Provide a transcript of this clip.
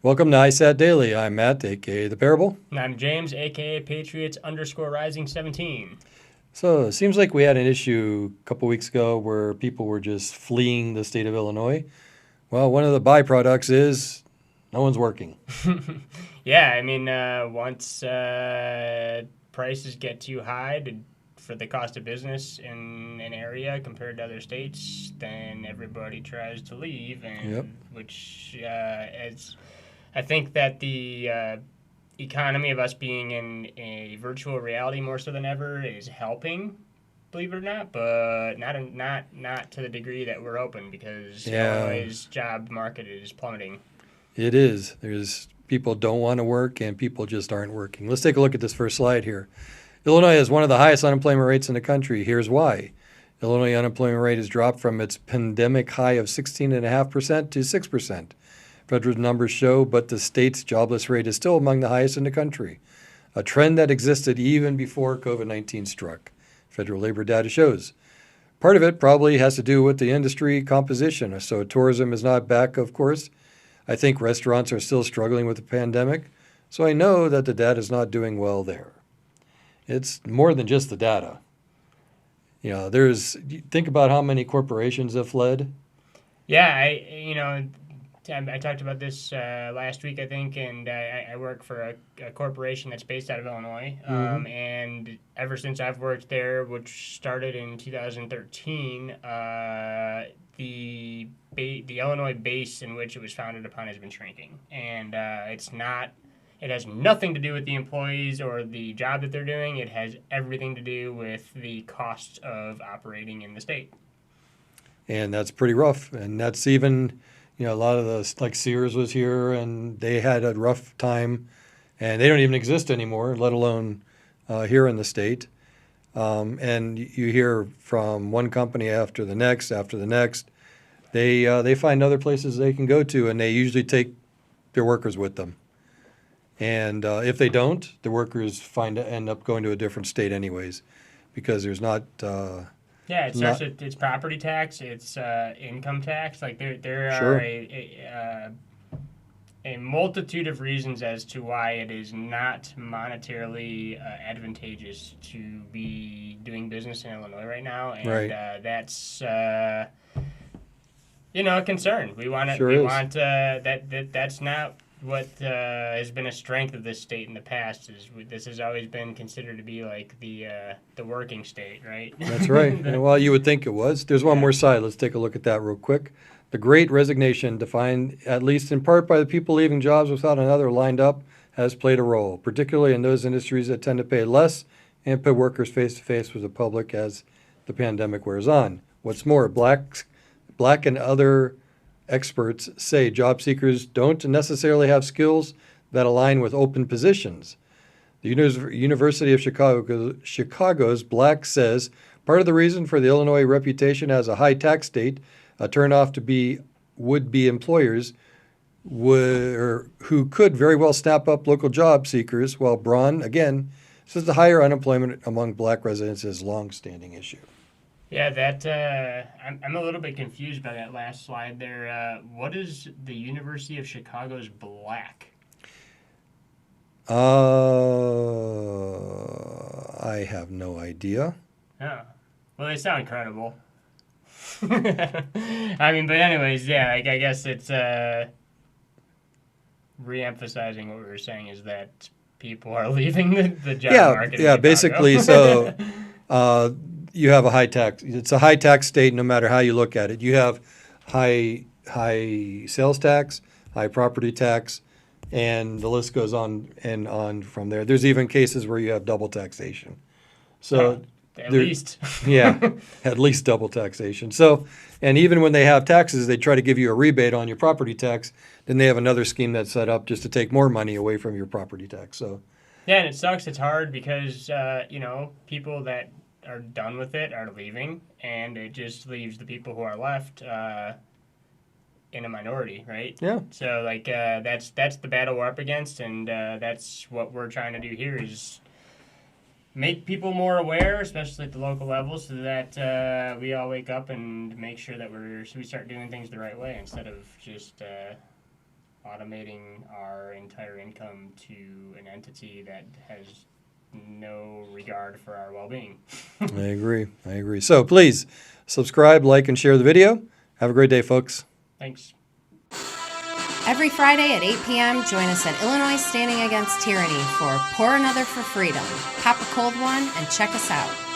Welcome to ISAT Daily. I'm Matt, aka The Parable. And I'm James, aka Patriots_Rising 17. So it seems like we had an issue a couple weeks ago where people were just fleeing the state of Illinois. Well, one of the byproducts is no one's working. Yeah, I mean, once prices get too high for the cost of business in an area compared to other states, then everybody tries to leave, and Yep. which I think that the economy of us being in a virtual reality more so than ever is helping, believe it or not, but not to the degree that we're open, because Yeah. Illinois' job market is plummeting. It is. There's people don't want to work and people just aren't working. Let's take a look at this first slide here. Illinois has one of the highest unemployment rates in the country. Here's why. Illinois unemployment rate has dropped from its pandemic high of 16.5% to 6%. Federal numbers show, but the state's jobless rate is still among the highest in the country, a trend that existed even before COVID-19 struck. Federal labor data shows. Part of it probably has to do with the industry composition. So tourism is not back, of course. I think restaurants are still struggling with the pandemic. So I know that the data is not doing well there. It's more than just the data. Think about how many corporations have fled. Yeah, I talked about this last week, I think, and I work for a corporation that's based out of Illinois. And ever since I've worked there, which started in 2013, the Illinois base in which it was founded upon has been shrinking. And it has nothing to do with the employees or the job that they're doing. It has everything to do with the cost of operating in the state. And that's pretty rough. And that's even, a lot of the, like Sears was here and they had a rough time and they don't even exist anymore, let alone here in the state. And you hear from one company after the next. They find other places they can go to and they usually take their workers with them. And if they don't, the workers end up going to a different state anyways, because there's not. Yeah, it's property tax, it's income tax. Like there Sure. are a multitude of reasons as to why it is not monetarily advantageous to be doing business in Illinois right now, and Right. That's a concern. We want Sure we is. want that's not what has been a strength of this state in the past. This has always been considered to be like the working state, right? That's right. Well, you would think it was. There's one more side. Let's take a look at that real quick. The Great Resignation, defined at least in part by the people leaving jobs without another lined up, has played a role, particularly in those industries that tend to pay less and put workers face to face with the public as the pandemic wears on. What's more, black and other experts say job seekers don't necessarily have skills that align with open positions. The University of Chicago's Black says part of the reason for the Illinois reputation as a high tax state, a turnoff to would-be employers who could very well snap up local job seekers, while Braun, again, says the higher unemployment among black residents is a long-standing issue. Yeah, I'm a little bit confused by that last slide there. What is the University of Chicago's Black? I have no idea. Oh, well, they sound credible. I mean, but anyways, yeah, I guess it's re-emphasizing what we were saying is that people are leaving the job market in Chicago. Basically, so you have a high tax. It's a high tax state no matter how you look at it. You have high sales tax, high property tax, and the list goes on and on from there. There's even cases where you have double taxation. So at least. Yeah, at least double taxation. So, and even when they have taxes, they try to give you a rebate on your property tax. Then they have another scheme that's set up just to take more money away from your property tax. So, yeah, and it sucks. It's hard because people that are done with it are leaving, and it just leaves the people who are left in a minority, right? Yeah. So that's the battle we're up against, and that's what we're trying to do here is make people more aware, especially at the local level, so that we all wake up and make sure that we start doing things the right way instead of just automating our entire income to an entity that has no regard for our well-being. I agree. So please subscribe, like, and share the video. Have a great day, folks. Thanks. Every Friday at 8 p.m., join us at Illinois Standing Against Tyranny for Pour Another for Freedom. Pop a cold one and check us out.